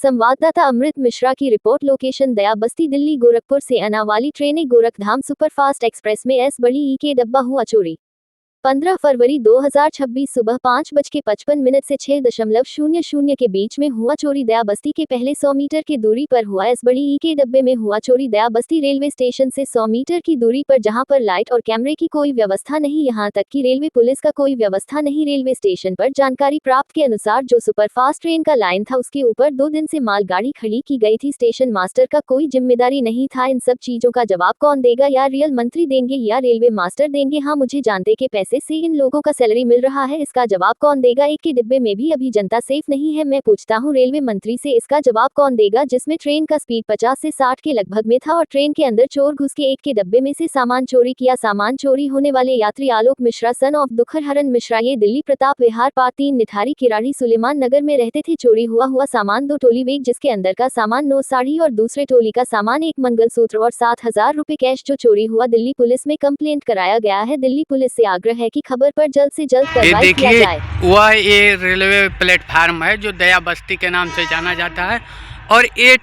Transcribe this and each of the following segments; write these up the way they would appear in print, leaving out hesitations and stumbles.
संवाददाता अमृत मिश्रा की report. Location दया बस्ती, दिल्ली। गोरखपुर से आने वाली ट्रेनें गोरखधाम सुपरफास्ट एक्सप्रेस में एस बड़ी ई के डब्बा हुआ चोरी। 15 फरवरी 2026 सुबह 5:55 से 6:00 के बीच में हुआ चोरी। दया बस्ती के पहले 100 मीटर की दूरी पर हुआ एस बड़ी ई के डब्बे में हुआ चोरी। दया बस्ती रेलवे स्टेशन से 100 मीटर की दूरी पर, जहां पर लाइट और कैमरे की कोई व्यवस्था नहीं, यहां तक कि रेलवे पुलिस का कोई व्यवस्था नहीं। रेलवे स्टेशन पर जानकारी प्राप्त के अनुसार जो सुपरफास्ट ट्रेन का लाइन था उसके ऊपर 2 दिन से मालगाड़ी खड़ी की गई थी। स्टेशन मास्टर का कोई जिम्मेदारी नहीं था। इन सब चीजों का जवाब कौन देगा? या रेल मंत्री देंगे या रेलवे मास्टर देंगे? हाँ, मुझे जानते के पैसे से इन लोगों का सैलरी मिल रहा है, इसका जवाब कौन देगा? एक के डिब्बे में भी अभी जनता सेफ नहीं है। मैं पूछता हूँ रेलवे मंत्री से, इसका जवाब कौन देगा? जिसमें ट्रेन का स्पीड 50 से 60 के लगभग में था और ट्रेन के अंदर चोर घुस के एक के डब्बे में से सामान चोरी किया। सामान चोरी होने वाले यात्री आलोक मिश्रा सन ऑफ दुखर हरन मिश्रा, ये दिल्ली प्रताप विहार पार्क 3 निठारी किराड़ी सुलेमान नगर में रहते थे। चोरी हुआ सामान 2 टोली बैग, जिसके अंदर का सामान 9 साड़ी और दूसरे टोली का सामान 1 मंगलसूत्र और 7,000 रुपए कैश जो चोरी हुआ। दिल्ली पुलिस में कंप्लेंट कराया गया है। दिल्ली पुलिस से आग्रह है कि खबर पर जल्द से जल्द कार्रवाई किया जाए। वह ये रेलवे प्लेटफार्म है जो दया बस्ती के नाम से जाना जाता है और ये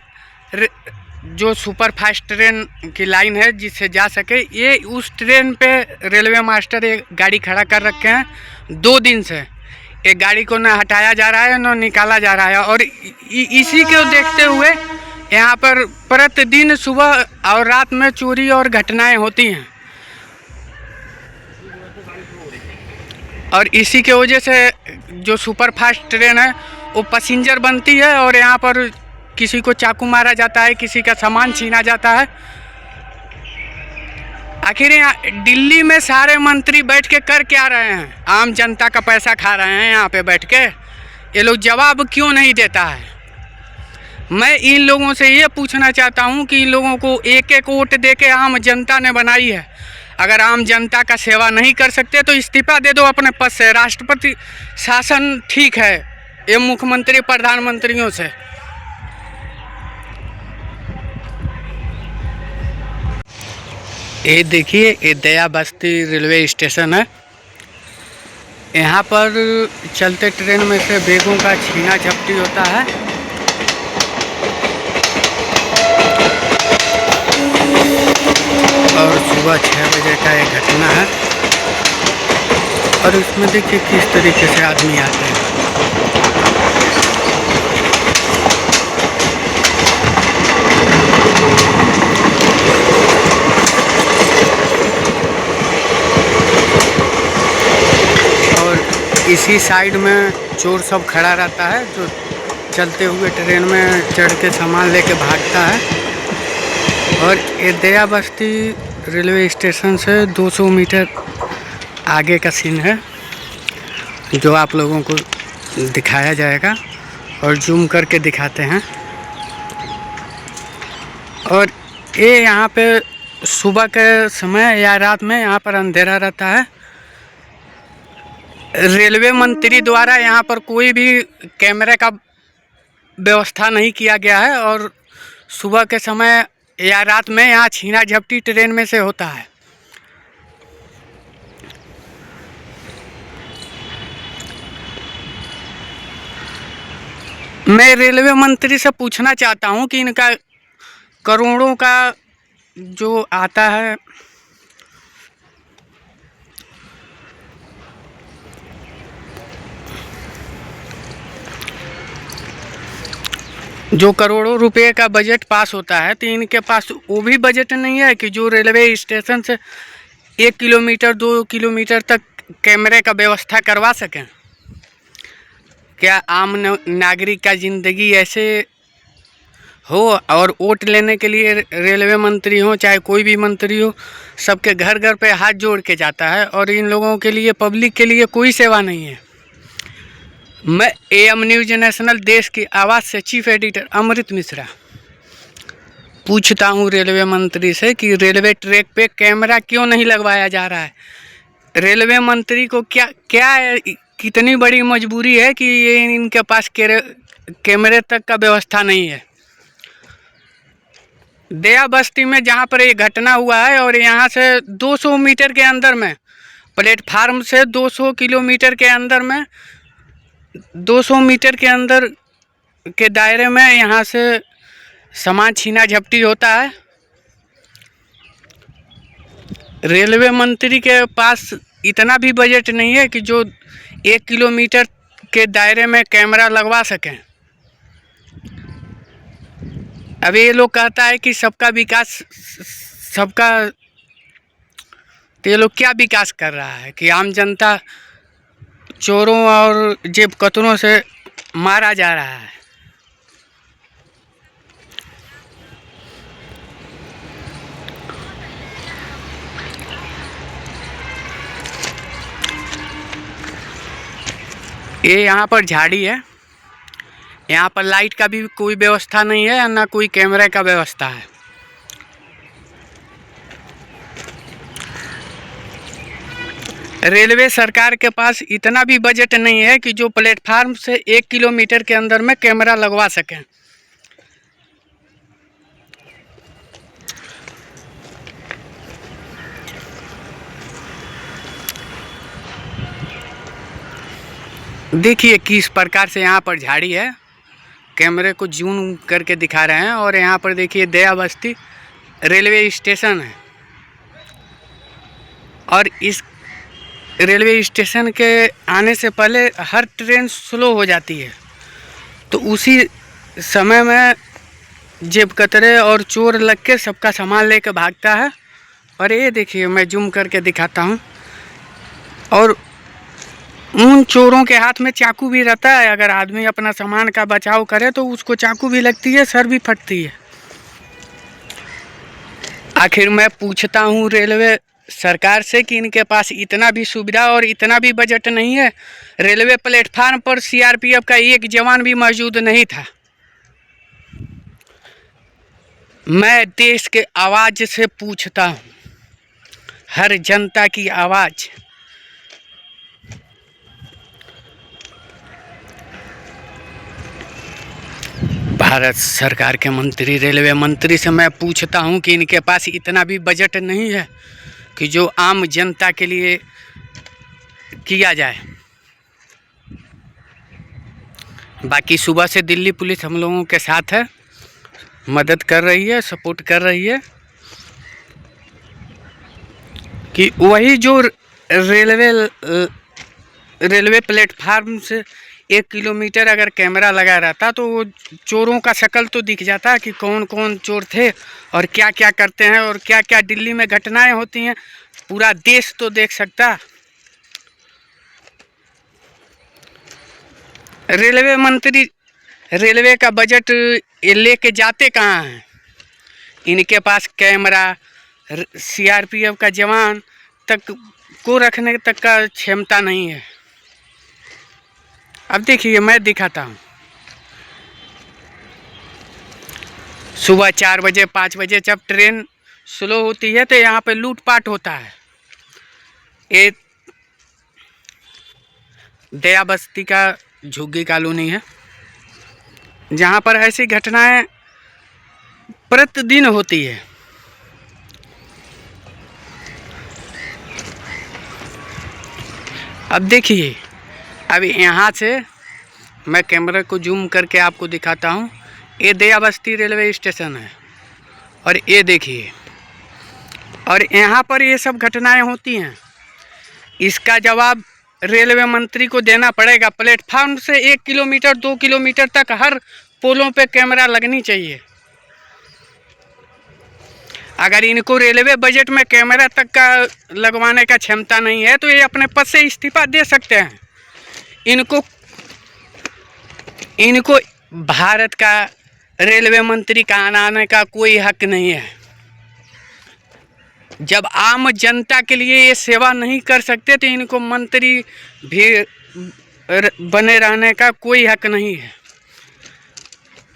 जो सुपर फास्ट ट्रेन की लाइन है जिससे जा सके, ये उस ट्रेन पे रेलवे मास्टर एक गाड़ी खड़ा कर रखे हैं 2 दिन से। एक गाड़ी को न हटाया जा रहा है न निकाला जा रहा है और इसी को देखते हुए यहाँ पर प्रतिदिन सुबह और रात में चोरी और घटनाएं होती हैं और इसी के वजह से जो सुपर फास्ट ट्रेन है वो पैसेंजर बनती है और यहाँ पर किसी को चाकू मारा जाता है, किसी का सामान छीना जाता है। आखिर यहाँ दिल्ली में सारे मंत्री बैठ के कर क्या रहे हैं? आम जनता का पैसा खा रहे हैं यहाँ पे बैठ के। ये लोग जवाब क्यों नहीं देता है? मैं इन लोगों से ये पूछना चाहता हूँ कि इन लोगों को एक एक वोट दे के आम जनता ने बनाई है। अगर आम जनता का सेवा नहीं कर सकते तो इस्तीफा दे दो अपने पद से। राष्ट्रपति शासन ठीक है, ये मुख्यमंत्री प्रधानमंत्रियों से। ये देखिए, ये दया बस्ती रेलवे स्टेशन है। यहाँ पर चलते ट्रेन में से बैगों का छीना झपटी होता है। और सुबह 6 बजे का ये घटना है और इसमें देखिए किस तरीके से आदमी आते हैं। और इसी साइड में चोर सब खड़ा रहता है जो चलते हुए ट्रेन में चढ़ के सामान लेके भागता है। और ये दया बस्ती रेलवे स्टेशन से 200 मीटर आगे का सीन है जो आप लोगों को दिखाया जाएगा और जूम करके दिखाते हैं। और ये यहाँ पे सुबह के समय या रात में यहाँ पर अंधेरा रहता है। रेलवे मंत्री द्वारा यहाँ पर कोई भी कैमरे का व्यवस्था नहीं किया गया है और सुबह के समय या रात में यहाँ छीना झपटी ट्रेन में से होता है। मैं रेलवे मंत्री से पूछना चाहता हूँ कि इनका करोड़ों का जो आता है, जो करोड़ों रुपए का बजट पास होता है, तो इनके पास वो भी बजट नहीं है कि जो रेलवे स्टेशन से 1 किलोमीटर 2 किलोमीटर तक कैमरे का व्यवस्था करवा सकें। क्या आम नागरिक का ज़िंदगी ऐसे हो? और वोट लेने के लिए रेलवे मंत्री हो चाहे कोई भी मंत्री हो, सबके घर घर पे हाथ जोड़ के जाता है और इन लोगों के लिए, पब्लिक के लिए कोई सेवा नहीं है। मैं AM न्यूज़ नेशनल देश की आवाज़ से चीफ एडिटर अमृत मिश्रा पूछता हूँ रेलवे मंत्री से कि रेलवे ट्रैक पे कैमरा क्यों नहीं लगवाया जा रहा है? रेलवे मंत्री को क्या कितनी बड़ी मजबूरी है कि ये इनके पास कैमरे तक का व्यवस्था नहीं है? दया बस्ती में जहाँ पर ये घटना हुआ है और यहाँ से 200 मीटर के अंदर में, प्लेटफार्म से 200 किलोमीटर के अंदर में 200 मीटर के अंदर के दायरे में यहाँ से सामान छीना झपटी होता है। रेलवे मंत्री के पास इतना भी बजट नहीं है कि जो 1 किलोमीटर के दायरे में कैमरा लगवा सकें। अब ये लोग कहता है कि सबका विकास, सबका, तो ये लोग क्या विकास कर रहा है कि आम जनता चोरों और जेब कतरों से मारा जा रहा है। ये यहाँ पर झाड़ी है, यहाँ पर लाइट का भी कोई व्यवस्था नहीं है, ना कोई कैमरे का व्यवस्था है। रेलवे सरकार के पास इतना भी बजट नहीं है कि जो प्लेटफार्म से 1 किलोमीटर के अंदर में कैमरा लगवा सकें। देखिए किस प्रकार से यहाँ पर झाड़ी है, कैमरे को जूम करके दिखा रहे हैं। और यहाँ पर देखिए दया बस्ती रेलवे स्टेशन है, और इस रेलवे स्टेशन के आने से पहले हर ट्रेन स्लो हो जाती है, तो उसी समय में जेब कतरे और चोर लग के सबका सामान लेकर भागता है। और ये देखिए मैं जूम करके दिखाता हूँ, और उन चोरों के हाथ में चाकू भी रहता है। अगर आदमी अपना सामान का बचाव करे तो उसको चाकू भी लगती है, सर भी फटती है। आखिर मैं पूछता हूँ रेलवे सरकार से कि इनके पास इतना भी सुविधा और इतना भी बजट नहीं है। रेलवे प्लेटफार्म पर सीआरपीएफ का एक जवान भी मौजूद नहीं था। मैं देश के आवाज़ से पूछता हूँ, हर जनता की आवाज़। भारत सरकार के मंत्री, रेलवे मंत्री से मैं पूछता हूँ कि इनके पास इतना भी बजट नहीं है कि जो आम जनता के लिए किया जाए। बाकी सुबह से दिल्ली पुलिस हम लोगों के साथ है, मदद कर रही है, सपोर्ट कर रही है कि वही जो रेलवे प्लेटफार्म से 1 किलोमीटर अगर कैमरा लगा रहता तो वो चोरों का शक्ल तो दिख जाता कि कौन कौन चोर थे और क्या क्या करते हैं और क्या क्या दिल्ली में घटनाएं होती हैं, पूरा देश तो देख सकता। रेलवे मंत्री रेलवे का बजट लेके जाते कहाँ हैं? इनके पास कैमरा, सीआरपीएफ का जवान तक को रखने तक का क्षमता नहीं है। अब देखिए मैं दिखाता हूँ, सुबह 4 बजे 5 बजे जब ट्रेन स्लो होती है तो यहाँ पे लूटपाट होता है। ये दया बस्ती का झुग्गी कॉलोनी है, जहाँ पर ऐसी घटनाएं प्रतिदिन होती है। अब देखिए, अब यहाँ से मैं कैमरे को जूम करके आपको दिखाता हूँ। ये दया बस्ती रेलवे स्टेशन है, और ये देखिए, और यहाँ पर ये सब घटनाएं होती हैं। इसका जवाब रेलवे मंत्री को देना पड़ेगा। प्लेटफार्म से 1 किलोमीटर 2 किलोमीटर तक हर पोलों पे कैमरा लगनी चाहिए। अगर इनको रेलवे बजट में कैमरा तक का लगवाने का क्षमता नहीं है तो ये अपने पद से इस्तीफा दे सकते हैं। इनको भारत का रेलवे मंत्री कहलाने का कोई हक नहीं है। जब आम जनता के लिए ये सेवा नहीं कर सकते तो इनको मंत्री भी बने रहने का कोई हक नहीं है।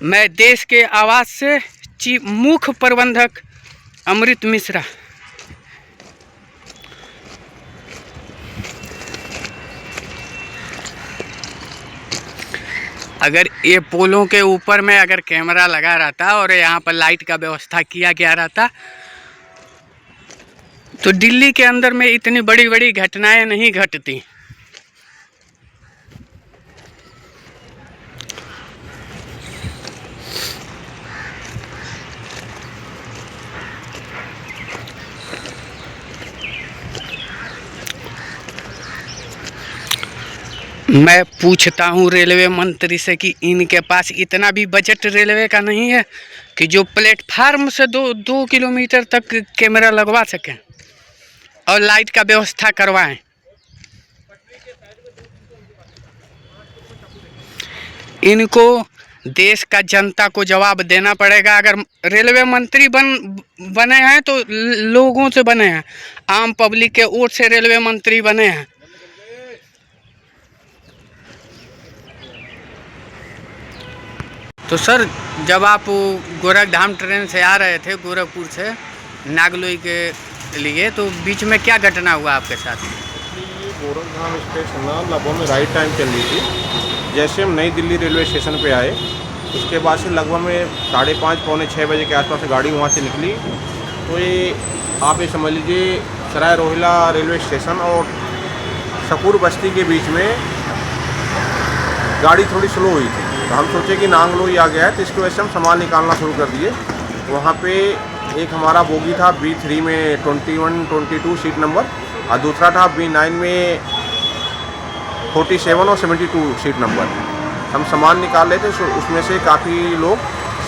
मैं देश के आवाज़ से चीफ मुख्य प्रबंधक अमृत मिश्रा। अगर ये पोलों के ऊपर में अगर कैमरा लगा रहता और यहाँ पर लाइट का व्यवस्था किया गया रहता तो दिल्ली के अंदर में इतनी बड़ी बड़ी घटनाएं नहीं घटती। मैं पूछता हूँ रेलवे मंत्री से कि इनके पास इतना भी बजट रेलवे का नहीं है कि जो प्लेटफार्म से 2 किलोमीटर तक कैमरा लगवा सकें और लाइट का व्यवस्था करवाएं। इनको देश का जनता को जवाब देना पड़ेगा। अगर रेलवे मंत्री बने हैं तो लोगों से बने हैं, आम पब्लिक के वोट से रेलवे मंत्री बने हैं। तो सर, जब आप गोरखधाम ट्रेन से आ रहे थे गोरखपुर से नागलोई के लिए, तो बीच में क्या घटना हुआ आपके साथ? गोरखधाम स्टेशन ना लगभग में राइट टाइम चल रही थी। जैसे हम नई दिल्ली रेलवे स्टेशन पे आए, उसके बाद से लगभग में 5:30 पौने 6 बजे के आसपास से गाड़ी वहाँ से निकली। तो ये आप ये समझ लीजिए सराय रोहिला रेलवे स्टेशन और शकूर बस्ती के बीच में गाड़ी थोड़ी स्लो हुई थी। तो हम सोचे कि नांगलोई आ गया है, तो इसकी वजह से हम सामान निकालना शुरू कर दिए। वहाँ पे एक हमारा बोगी था B3 में 21-22 सीट नंबर, और दूसरा था B9 में 47 और 72 सीट नंबर। हम सामान निकाल रहे थे, उसमें से काफ़ी लोग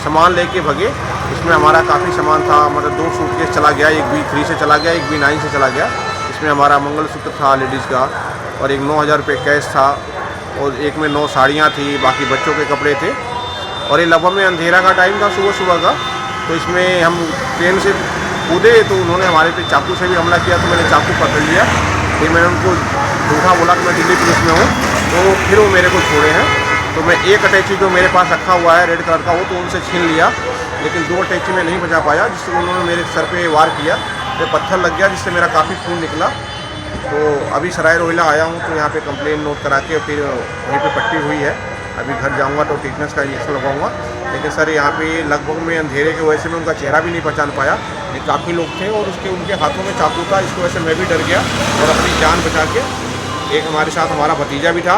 सामान लेके भगे। इसमें हमारा काफ़ी सामान था, मतलब 2 सूटकेस चला गया, एक B3 से चला गया, एक B9 से चला गया। इसमें हमारा मंगलसूत्र था लेडीज़ का, और एक 9,000 रुपये कैश था, और एक में 9 साड़ियाँ थी, बाकी बच्चों के कपड़े थे। और ये लगभग में अंधेरा का टाइम था, सुबह का। तो इसमें हम ट्रेन से कूदे तो उन्होंने हमारे पे चाकू से भी हमला किया। तो मैंने चाकू पकड़ लिया, फिर मैंने उनको झूठा बोला कि मैं दिल्ली पुलिस में हूँ, तो फिर वो मेरे को छोड़े हैं। तो मैं एक अटैची जो मेरे पास रखा हुआ है रेड कलर का, वो तो उनसे छीन लिया, लेकिन 2 अटैची में नहीं बचा पाया, जिससे उन्होंने मेरे सर पे वार किया। तो पत्थर लग गया, जिससे मेरा काफ़ी खून निकला। तो अभी सराय रोहिला आया हूँ, तो यहाँ पे कंप्लेन नोट करा के फिर वहीं पे पट्टी हुई है। अभी घर जाऊँगा तो टिटनेस का इंजेक्शन लगाऊंगा। लेकिन सर यहाँ पे लगभग में अंधेरे की वजह से मैं उनका चेहरा भी नहीं पहचान पाया। ये काफ़ी लोग थे और उनके हाथों में चाकू था, इसकी वजह से मैं भी डर गया और अपनी जान बचा के, एक हमारे साथ हमारा भतीजा भी था,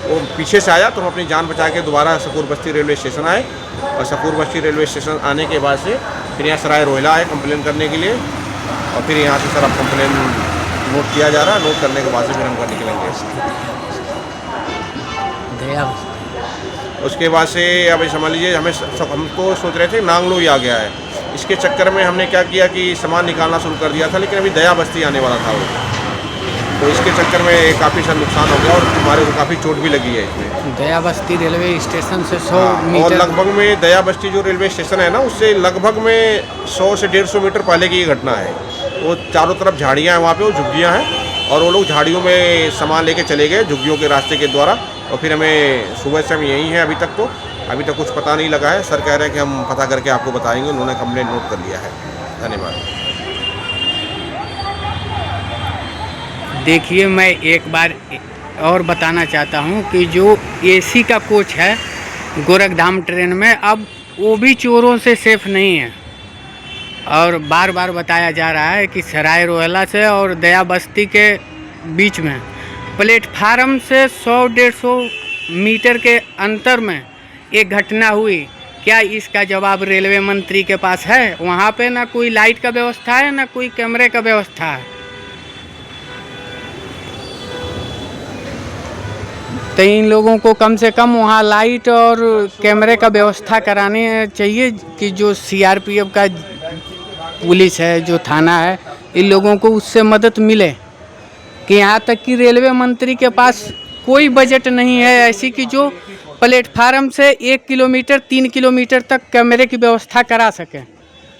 वो पीछे से आया, तो हम अपनी जान बचा के दोबारा शकूर बस्ती रेलवे स्टेशन आए। और शकूर बस्ती रेलवे स्टेशन आने के बाद से फिर यहाँ सराय रोहिला आए कंप्लेन करने के लिए। और फिर यहाँ से सर अब कंप्लेन नोट किया जा रहा है, नोट करने के बाद से फिर हम घर निकलेंगे। उसके बाद से अब समझ लीजिए हम तो सोच रहे थे नांगलोई आ गया है, इसके चक्कर में हमने क्या किया कि सामान निकालना शुरू कर दिया था, लेकिन अभी दया बस्ती आने वाला था वो, तो इसके चक्कर में काफ़ी सारा नुकसान हो गया और हमारे को काफ़ी चोट भी लगी है इसमें। दया बस्ती रेलवे स्टेशन से 100 मीटर और लगभग में दया बस्ती जो रेलवे स्टेशन है ना, उससे लगभग में 100 से 150 मीटर पहले की ये घटना है। वो चारों तरफ झाड़ियाँ हैं, वहाँ पे वो झुग्गियाँ हैं, और वो लोग झाड़ियों में सामान लेके चले गए झुग्गियों के रास्ते के द्वारा। और फिर हमें सुबह से हम यहीं हैं अभी तक कुछ पता नहीं लगा है। सर कह रहे हैं कि हम पता करके आपको बताएंगे, उन्होंने कंप्लेंट नोट कर लिया है। धन्यवाद। देखिए, मैं एक बार और बताना चाहता हूँ कि जो AC का कोच है गोरखधाम ट्रेन में, अब वो भी चोरों से सेफ नहीं है। और बार बार बताया जा रहा है कि सराय रोहिला से और दया बस्ती के बीच में प्लेटफार्म से 100-150 मीटर के अंतर में एक घटना हुई। क्या इसका जवाब रेलवे मंत्री के पास है? वहाँ पे ना कोई लाइट का व्यवस्था है, ना कोई कैमरे का व्यवस्था है। तो इन लोगों को कम से कम वहाँ लाइट और कैमरे का व्यवस्था करानी चाहिए कि जो CRPF का पुलिस है, जो थाना है, इन लोगों को उससे मदद मिले। कि यहाँ तक कि रेलवे मंत्री के पास कोई बजट नहीं है ऐसी कि जो प्लेटफार्म से 1 किलोमीटर 3 किलोमीटर तक कैमरे की व्यवस्था करा सके।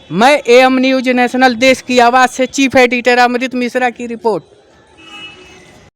मैं AM न्यूज़ नेशनल देश की आवाज़ से चीफ एडिटर अमृत मिश्रा की रिपोर्ट।